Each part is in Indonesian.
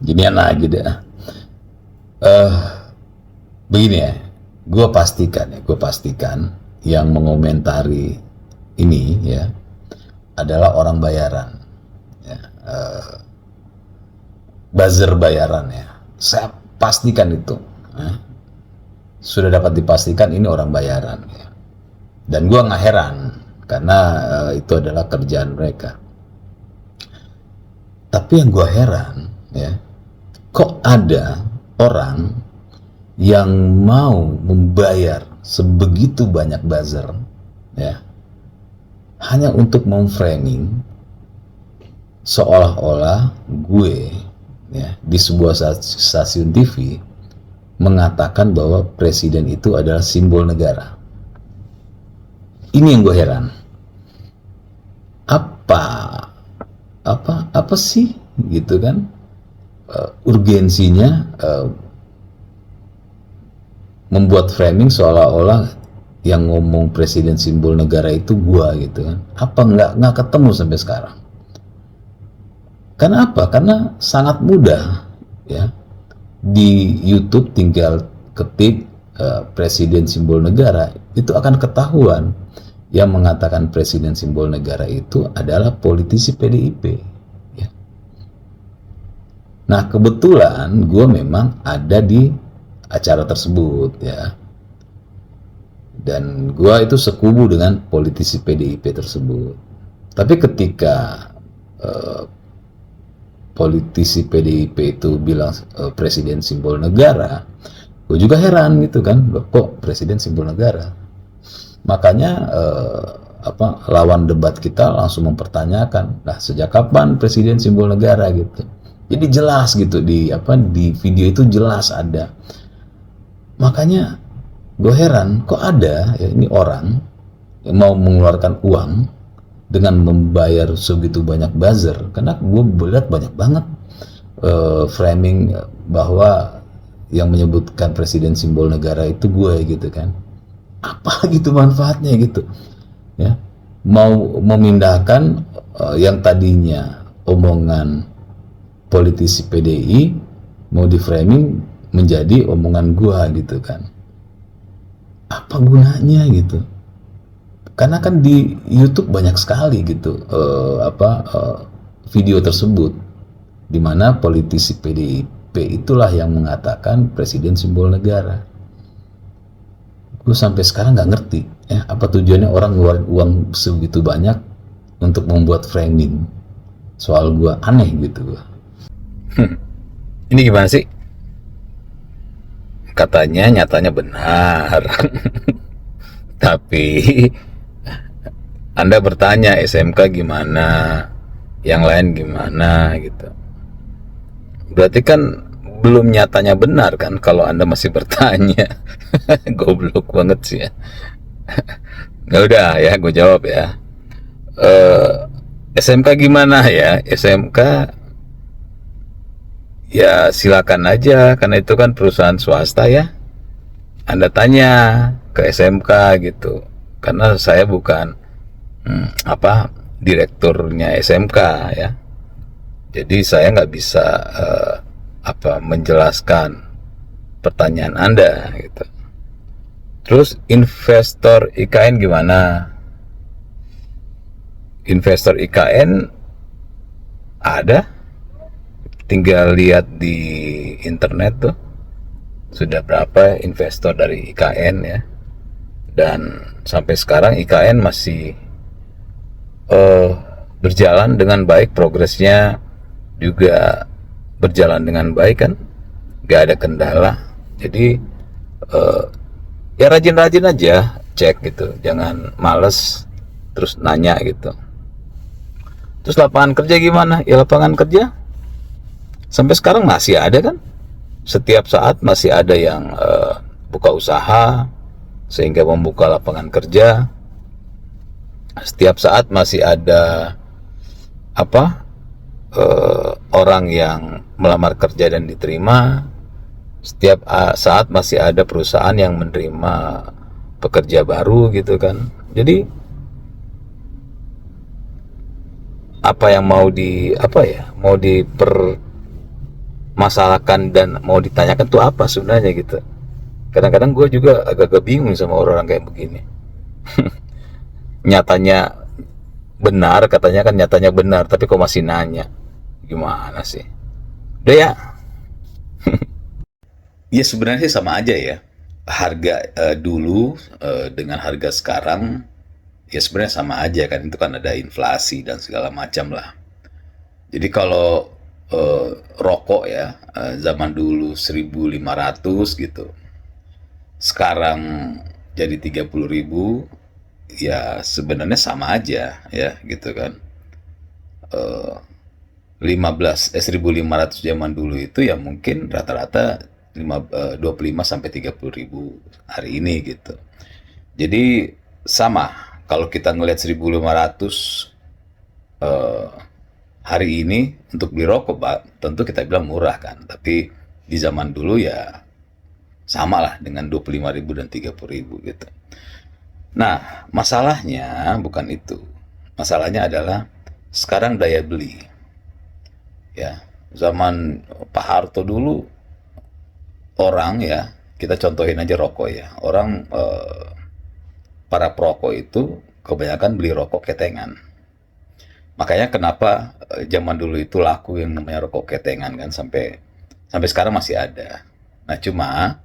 Ginian lagi deh. Begini ya, gue pastikan yang mengomentari ini ya adalah orang bayaran, ya, buzzer bayaran ya. Saya pastikan itu, ya. Sudah dapat dipastikan ini orang bayaran ya. Dan gue nggak heran karena itu adalah kerjaan mereka. Tapi yang gue heran ya, kok ada orang yang mau membayar sebegitu banyak buzzer ya hanya untuk memframing seolah-olah gue ya di sebuah stasiun TV mengatakan bahwa presiden itu adalah simbol negara. Ini yang gue heran. Apa apa sih gitu kan, urgensinya membuat framing seolah-olah yang ngomong presiden simbol negara itu gua gitu kan. Apa nggak ketemu sampai sekarang? Karena apa? Karena sangat mudah ya. Di YouTube tinggal ketik presiden simbol negara, itu akan ketahuan yang mengatakan presiden simbol negara itu adalah politisi PDIP ya. Nah kebetulan gue memang ada di acara tersebut ya, dan gue itu sekubu dengan politisi PDIP tersebut. Tapi ketika politisi PDIP itu bilang presiden simbol negara, gue juga heran gitu kan, kok presiden simbol negara. Makanya lawan debat kita langsung mempertanyakan, nah sejak kapan presiden simbol negara gitu. Jadi jelas gitu di video itu jelas ada. Makanya gue heran kok ada ya ini orang yang mau mengeluarkan uang dengan membayar segitu banyak buzzer, karena gue melihat banyak banget framing bahwa yang menyebutkan presiden simbol negara itu gue gitu kan. Apa gitu manfaatnya gitu ya, mau memindahkan yang tadinya omongan politisi PDI mau di framing menjadi omongan gua gitu kan. Apa gunanya gitu? Karena kan di YouTube banyak sekali gitu video tersebut di mana politisi PDIP itulah yang mengatakan presiden simbol negara. Gue sampai sekarang nggak ngerti ya apa tujuannya orang ngeluarin uang segitu banyak untuk membuat framing soal gue, aneh gitu gue. Ini gimana sih? Katanya nyatanya benar. Tapi Anda bertanya SMK gimana, yang lain gimana gitu. Berarti kan belum nyatanya benar kan kalau Anda masih bertanya. Goblok banget sih ya. Nggak, udah ya, gue jawab ya. SMK gimana ya? SMK ya silakan aja, karena itu kan perusahaan swasta ya. Anda tanya ke SMK gitu, karena saya bukan direkturnya SMK ya. Jadi saya nggak bisa menjelaskan pertanyaan Anda gitu. Terus investor IKN gimana? Investor IKN ada, tinggal lihat di internet tuh sudah berapa investor dari IKN ya. Dan sampai sekarang IKN masih berjalan dengan baik, progresnya juga berjalan dengan baik kan, nggak ada kendala. Jadi ya rajin-rajin aja cek gitu, jangan males terus nanya gitu. Terus lapangan kerja gimana? Ya lapangan kerja sampai sekarang masih ada kan, setiap saat masih ada yang buka usaha sehingga membuka lapangan kerja. Setiap saat masih ada orang yang melamar kerja dan diterima. Setiap saat masih ada perusahaan yang menerima pekerja baru gitu kan. Jadi apa yang mau masalahkan dan mau ditanyakan tuh apa sebenarnya gitu. Kadang-kadang gue juga agak-agak bingung sama orang-orang kayak begini. Nyatanya benar, katanya kan nyatanya benar, tapi kok masih nanya, gimana sih? Udah ya. Ya sebenarnya sama aja ya. Harga dulu dengan harga sekarang ya sebenarnya sama aja kan, itu kan ada inflasi dan segala macam lah. Jadi kalau rokok ya zaman dulu 1.500 gitu, sekarang jadi 30.000, ya sebenarnya sama aja ya gitu kan. 1.500 zaman dulu itu ya mungkin rata-rata 25 sampai 30.000 hari ini gitu. Jadi sama, kalau kita ngelihat 1.500 hari ini untuk beli rokok, Pak, tentu kita bilang murah kan. Tapi di zaman dulu ya sama lah dengan 25.000 dan 30.000 gitu. Nah, masalahnya bukan itu. Masalahnya adalah sekarang daya beli. Ya, zaman Pak Harto dulu orang ya, kita contohin aja rokok ya. Orang para perokok itu kebanyakan beli rokok ketengan. Makanya kenapa zaman dulu itu laku yang namanya rokok ketengan kan, sampai sekarang masih ada. Nah, cuma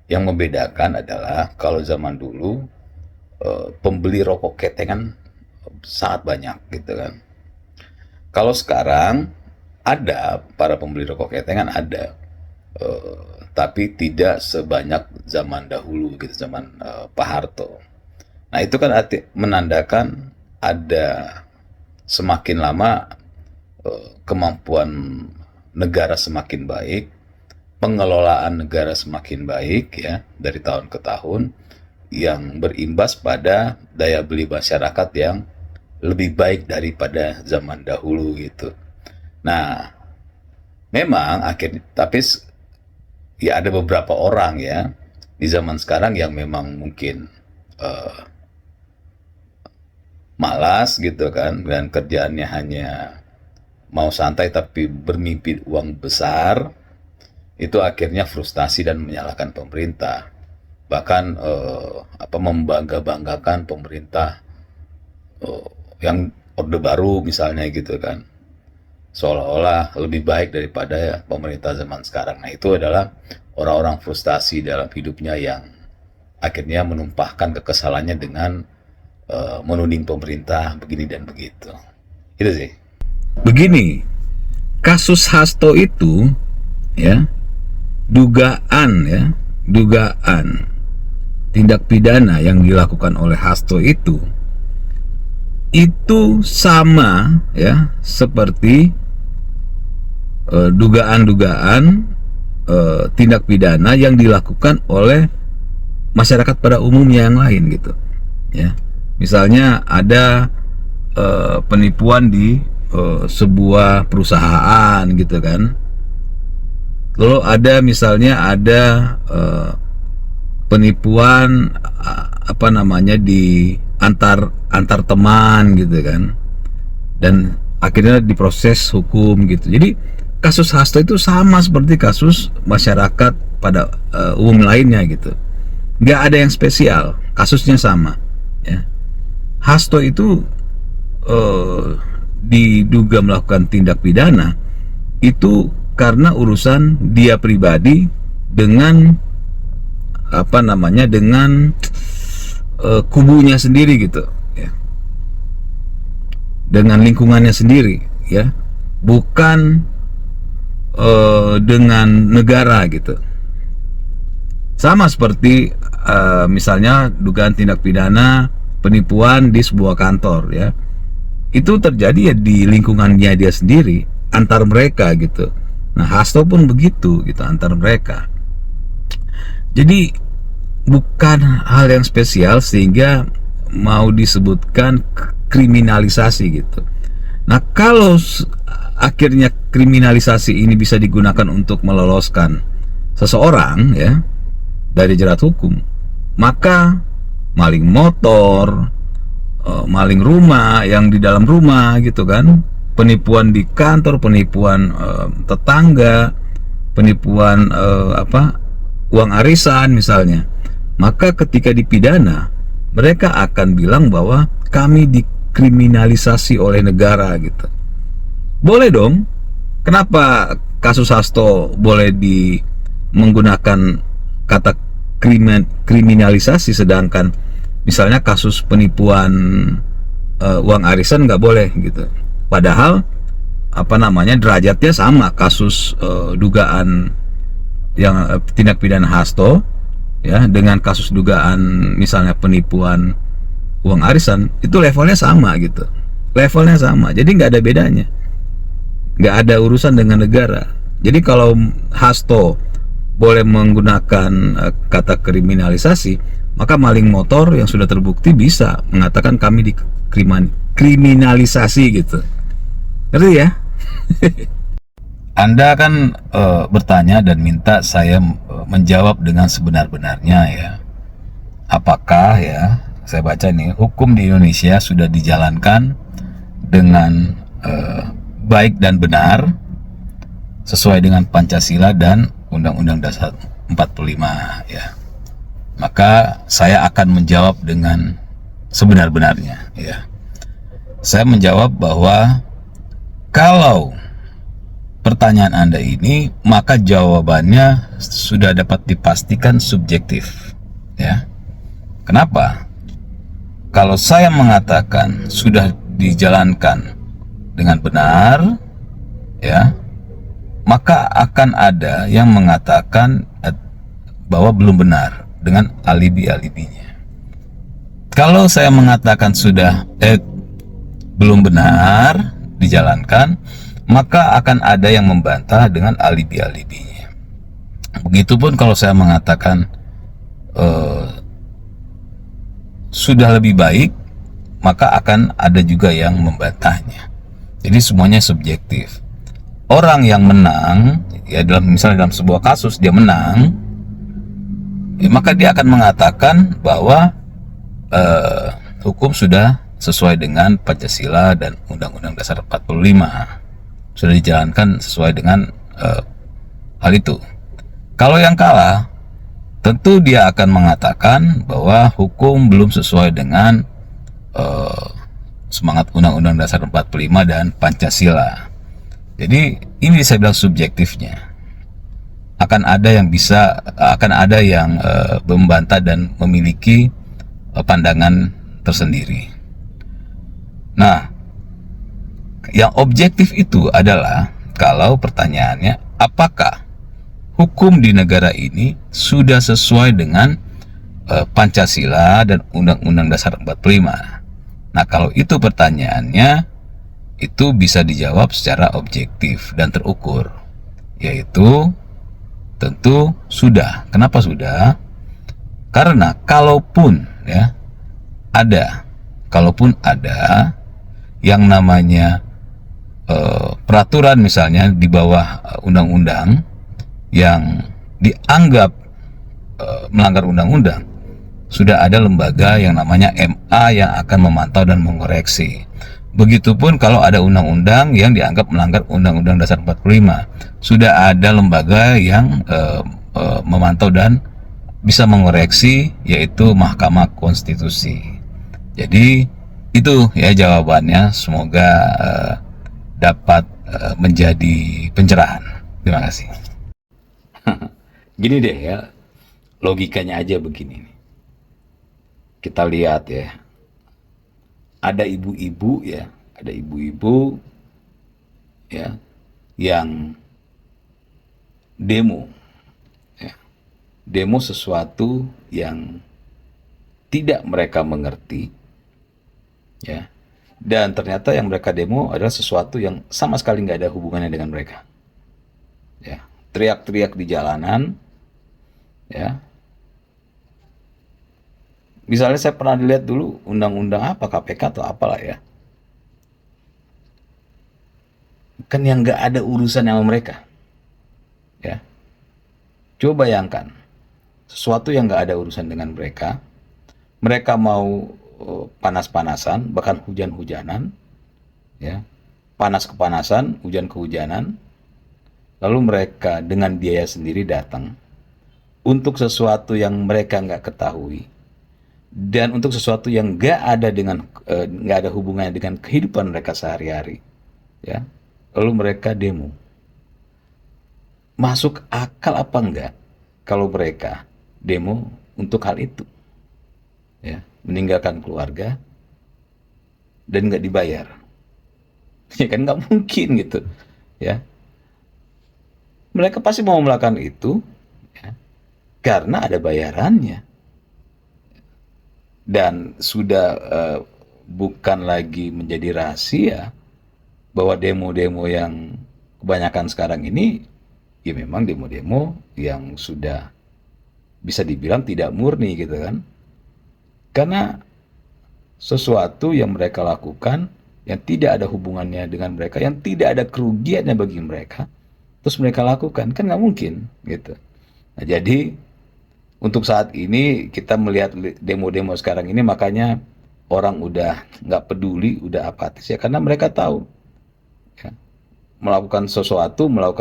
yang membedakan adalah kalau zaman dulu pembeli rokok ketengan sangat banyak gitu kan. Kalau sekarang ada para pembeli rokok ketengan ada, tapi tidak sebanyak zaman dahulu gitu, zaman Pak Harto. Nah, itu kan menandakan ada semakin lama kemampuan negara semakin baik, pengelolaan negara semakin baik ya dari tahun ke tahun, yang berimbas pada daya beli masyarakat yang lebih baik daripada zaman dahulu gitu. Nah, memang akhirnya, tapi ya ada beberapa orang ya di zaman sekarang yang memang mungkin malas gitu kan, dan kerjaannya hanya mau santai tapi bermimpi uang besar, itu akhirnya frustasi dan menyalahkan pemerintah, bahkan membangga-banggakan pemerintah yang Orde Baru misalnya gitu kan, seolah-olah lebih baik daripada pemerintah zaman sekarang. Nah, itu adalah orang-orang frustasi dalam hidupnya yang akhirnya menumpahkan kekesalannya dengan menuding pemerintah begini dan begitu. Itu sih. Begini, kasus Hasto itu ya, dugaan tindak pidana yang dilakukan oleh Hasto itu sama ya seperti dugaan-dugaan tindak pidana yang dilakukan oleh masyarakat pada umumnya yang lain gitu ya. Misalnya ada penipuan di sebuah perusahaan gitu kan. Lalu ada misalnya penipuan di antar teman gitu kan. Dan akhirnya diproses hukum gitu. Jadi kasus Hasto itu sama seperti kasus masyarakat pada umum lainnya gitu. Nggak ada yang spesial, kasusnya sama ya. Hasto itu diduga melakukan tindak pidana itu karena urusan dia pribadi dengan dengan kubunya sendiri gitu ya, dengan lingkungannya sendiri ya, bukan dengan negara gitu. Sama seperti misalnya dugaan tindak pidana penipuan di sebuah kantor ya, itu terjadi ya di lingkungannya dia sendiri, antar mereka gitu. Nah, Hasto pun begitu gitu, antar mereka. Jadi bukan hal yang spesial sehingga mau disebutkan kriminalisasi gitu. Nah, kalau akhirnya kriminalisasi ini bisa digunakan untuk meloloskan seseorang ya dari jerat hukum, maka maling motor, maling rumah yang di dalam rumah gitu kan, penipuan di kantor, penipuan tetangga, penipuan uang arisan misalnya, maka ketika dipidana mereka akan bilang bahwa kami dikriminalisasi oleh negara gitu. Boleh dong. Kenapa kasus Hasto boleh menggunakan kata kriminalisasi, sedangkan misalnya kasus penipuan uang arisan nggak boleh gitu? Padahal derajatnya sama, kasus dugaan yang tindak pidana Hasto ya dengan kasus dugaan misalnya penipuan uang arisan, itu levelnya sama gitu, levelnya sama, jadi nggak ada bedanya, nggak ada urusan dengan negara. Jadi kalau Hasto boleh menggunakan kata kriminalisasi, maka maling motor yang sudah terbukti bisa mengatakan kami dikriminalisasi gitu. Ngerti ya? Anda kan bertanya dan minta saya menjawab dengan sebenar-benarnya ya. Apakah ya, saya baca nih, hukum di Indonesia sudah dijalankan dengan baik dan benar sesuai dengan Pancasila dan Undang-Undang Dasar 45 ya. Maka saya akan menjawab dengan sebenar-benarnya ya. Saya menjawab bahwa kalau pertanyaan Anda ini, maka jawabannya sudah dapat dipastikan subjektif ya. Kenapa? Kalau saya mengatakan sudah dijalankan dengan benar ya, maka akan ada yang mengatakan bahwa belum benar dengan alibi-alibinya. Kalau saya mengatakan sudah belum benar dijalankan, maka akan ada yang membantah dengan alibi-alibinya. Begitupun kalau saya mengatakan sudah lebih baik, maka akan ada juga yang membantahnya. Jadi semuanya subjektif. Orang yang menang ya, misalnya dalam sebuah kasus dia menang ya, maka dia akan mengatakan bahwa hukum sudah sesuai dengan Pancasila dan Undang-Undang Dasar 45, sudah dijalankan sesuai dengan hal itu. Kalau yang kalah, tentu dia akan mengatakan bahwa hukum belum sesuai dengan semangat Undang-Undang Dasar 45 dan Pancasila. Jadi ini saya bilang subjektifnya. Akan ada yang membantah dan memiliki pandangan tersendiri. Nah, yang objektif itu adalah kalau pertanyaannya apakah hukum di negara ini sudah sesuai dengan Pancasila dan Undang-Undang Dasar 45. Nah, kalau itu pertanyaannya, itu bisa dijawab secara objektif dan terukur, yaitu tentu sudah. Kenapa sudah? Karena kalaupun ada yang namanya peraturan misalnya di bawah undang-undang yang dianggap melanggar undang-undang, sudah ada lembaga yang namanya MA yang akan memantau dan mengoreksi. Begitupun kalau ada undang-undang yang dianggap melanggar Undang-Undang Dasar 45, sudah ada lembaga yang memantau dan bisa mengoreksi, yaitu Mahkamah Konstitusi. Jadi itu ya jawabannya, semoga dapat menjadi pencerahan. Terima kasih. Gini deh ya, logikanya aja begini nih. Kita lihat ya, ada ibu-ibu ya yang demo sesuatu yang tidak mereka mengerti ya, dan ternyata yang mereka demo adalah sesuatu yang sama sekali nggak ada hubungannya dengan mereka ya. Teriak-teriak di jalanan ya. Misalnya saya pernah dilihat dulu undang-undang apa, KPK atau apalah ya, kan yang nggak ada urusan sama mereka ya. Coba bayangkan sesuatu yang nggak ada urusan dengan mereka, mereka mau panas-panasan, bahkan hujan-hujanan ya, panas kepanasan, hujan kehujanan, lalu mereka dengan biaya sendiri datang untuk sesuatu yang mereka nggak ketahui dan untuk sesuatu yang nggak ada hubungannya dengan kehidupan mereka sehari-hari, ya. Lalu mereka demo. Masuk akal apa enggak kalau mereka demo untuk hal itu, ya, meninggalkan keluarga dan nggak dibayar? Ya kan nggak mungkin gitu, ya. Mereka pasti mau melakukan itu, ya, karena ada bayarannya dan sudah bukan lagi menjadi rahasia bahwa demo-demo yang kebanyakan sekarang ini ya memang demo-demo yang sudah bisa dibilang tidak murni gitu kan, karena sesuatu yang mereka lakukan yang tidak ada hubungannya dengan mereka, yang tidak ada kerugiannya bagi mereka, terus mereka lakukan, kan nggak mungkin gitu. Nah, jadi untuk saat ini kita melihat demo-demo sekarang ini, makanya orang udah nggak peduli, udah apatis ya, karena mereka tahu, ya, melakukan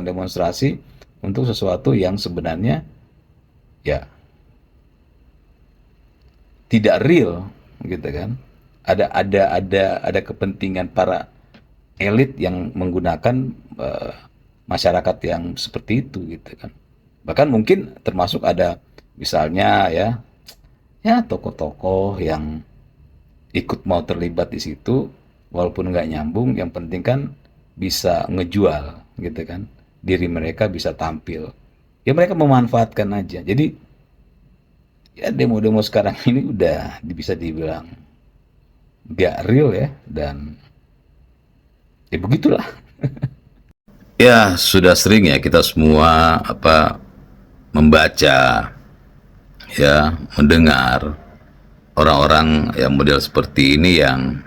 demonstrasi untuk sesuatu yang sebenarnya ya tidak real gitu kan. Ada kepentingan para elit yang menggunakan masyarakat yang seperti itu gitu kan. Bahkan mungkin termasuk ada misalnya ya tokoh-tokoh yang ikut mau terlibat di situ walaupun nggak nyambung, yang penting kan bisa ngejual gitu kan, diri mereka bisa tampil, ya mereka memanfaatkan aja. Jadi ya demo-demo sekarang ini udah bisa dibilang nggak real ya, dan ya begitulah. Ya sudah sering ya kita semua membaca, ya, mendengar orang-orang yang model seperti ini yang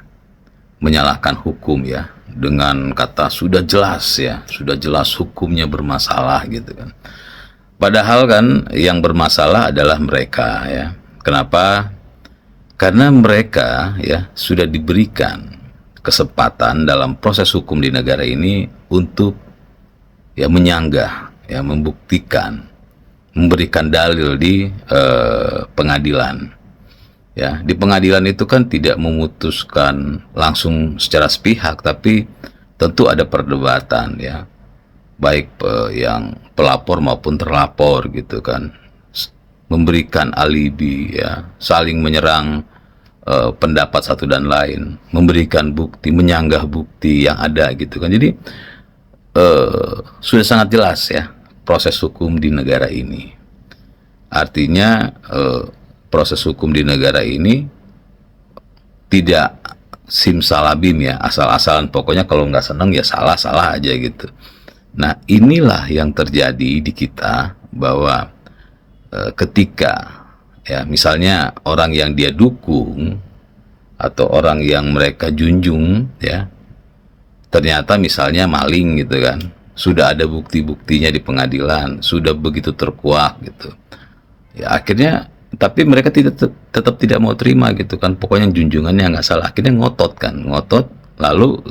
menyalahkan hukum ya, dengan kata sudah jelas hukumnya bermasalah gitu kan. Padahal kan yang bermasalah adalah mereka ya. Kenapa? Karena mereka ya sudah diberikan kesempatan dalam proses hukum di negara ini untuk ya menyanggah, ya membuktikan, memberikan dalil di pengadilan. Ya, di pengadilan itu kan tidak memutuskan langsung secara sepihak, tapi tentu ada perdebatan ya, baik yang pelapor maupun terlapor gitu kan, memberikan alibi ya, saling menyerang pendapat satu dan lain, memberikan bukti, menyanggah bukti yang ada gitu kan. Jadi sudah sangat jelas ya proses hukum di negara ini. Artinya proses hukum di negara ini tidak simsalabim ya, asal-asalan, pokoknya kalau nggak seneng ya salah-salah aja gitu. Nah inilah yang terjadi di kita, bahwa ketika ya misalnya orang yang dia dukung atau orang yang mereka junjung ya ternyata misalnya maling gitu kan, sudah ada bukti-buktinya di pengadilan, sudah begitu terkuak gitu ya, akhirnya tapi mereka tetap tidak mau terima gitu kan, pokoknya junjungannya nggak salah, akhirnya ngotot lalu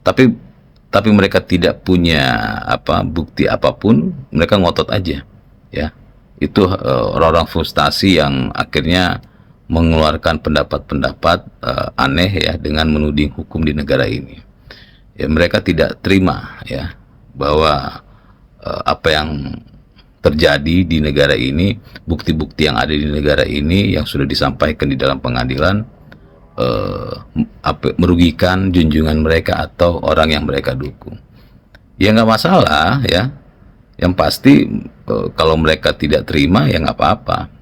tapi mereka tidak punya bukti apapun, mereka ngotot aja ya. Itu orang-orang frustasi yang akhirnya mengeluarkan pendapat-pendapat aneh ya, dengan menuding hukum di negara ini ya. Mereka tidak terima ya bahwa apa yang terjadi di negara ini, bukti-bukti yang ada di negara ini yang sudah disampaikan di dalam pengadilan merugikan junjungan mereka atau orang yang mereka dukung. Ya nggak masalah ya, yang pasti kalau mereka tidak terima ya nggak apa-apa.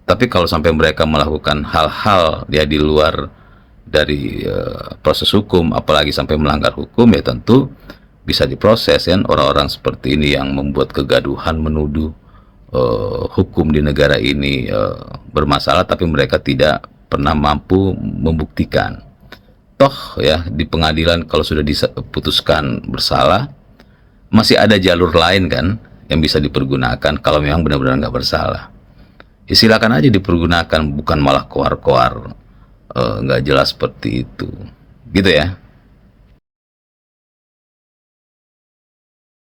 Tapi kalau sampai mereka melakukan hal-hal ya di luar dari proses hukum, apalagi sampai melanggar hukum, ya tentu bisa diproses kan. Orang-orang seperti ini yang membuat kegaduhan, menuduh hukum di negara ini bermasalah, tapi mereka tidak pernah mampu membuktikan. Toh ya di pengadilan kalau sudah diputuskan bersalah, masih ada jalur lain kan yang bisa dipergunakan kalau memang benar-benar nggak bersalah. Ya silakan aja dipergunakan, bukan malah koar-koar nggak jelas seperti itu, gitu ya.